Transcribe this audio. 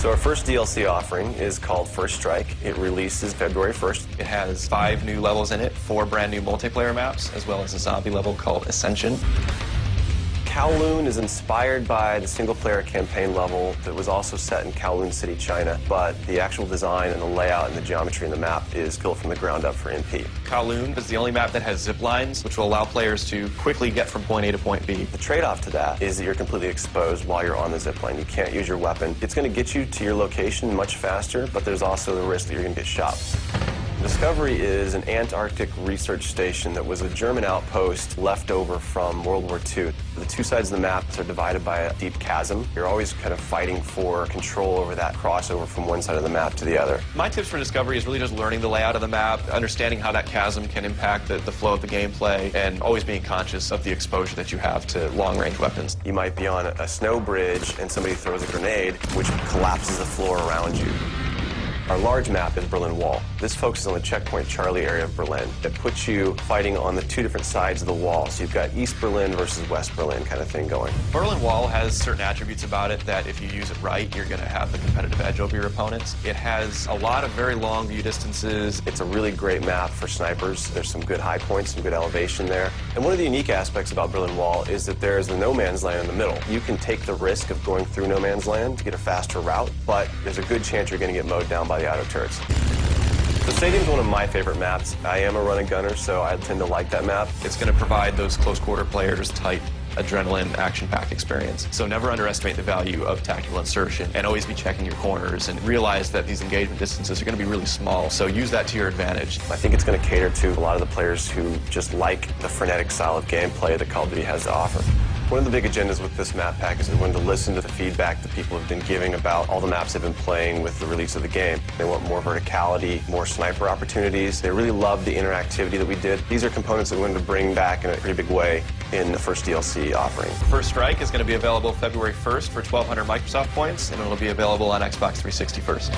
So our first DLC offering is called First Strike. It releases February 1st. It has 5 new levels in it, 4 brand new multiplayer maps, as well as a zombie level called Ascension. Kowloon is inspired by the single-player campaign level that was also set in Kowloon City, China, but the actual design and the layout and the geometry in the map is built from the ground up for MP. Kowloon is the only map that has zip lines, which will allow players to quickly get from point A to point B. The trade-off to that is that you're completely exposed while you're on the zip line. You can't use your weapon. It's going to get you to your location much faster, but there's also the risk that you're going to get shot. Discovery is an Antarctic research station that was a German outpost left over from World War II. The two sides of the map are divided by a deep chasm. You're always kind of fighting for control over that crossover from one side of the map to the other. My tips for Discovery is really just learning the layout of the map, understanding how that chasm can impact the flow of the gameplay, and always being conscious of the exposure that you have to long-range weapons. You might be on a snow bridge and somebody throws a grenade, which collapses the floor around you. Our large map is Berlin Wall. This focuses on the checkpoint Charlie area of Berlin. It puts you fighting on the two different sides of the wall. So you've got East Berlin versus West Berlin kind of thing going. Berlin Wall has certain attributes about it that if you use it right, you're going to have the competitive edge over your opponents. It has a lot of very long view distances. It's a really great map for snipers. There's some good high points, some good elevation there. And one of the unique aspects about Berlin Wall is that there's the no man's land in the middle. You can take the risk of going through no man's land to get a faster route, but there's a good chance you're going to get mowed down by the auto turrets. The stadium's one of my favorite maps. I am a run-and gunner, so I tend to like that map. It's going to provide those close-quarter players tight adrenaline, action-packed experience. So never underestimate the value of tactical insertion, and always be checking your corners, and realize that these engagement distances are going to be really small, so use that to your advantage. I think it's going to cater to a lot of the players who just like the frenetic style of gameplay that Call of Duty has to offer. One of the big agendas with this map pack is we wanted to listen to the feedback that people have been giving about all the maps they've been playing with the release of the game. They want more verticality, more sniper opportunities. They really love the interactivity that we did. These are components that we wanted to bring back in a pretty big way in the first DLC offering. First Strike is going to be available February 1st for 1,200 Microsoft points, and it'll be available on Xbox 360 first.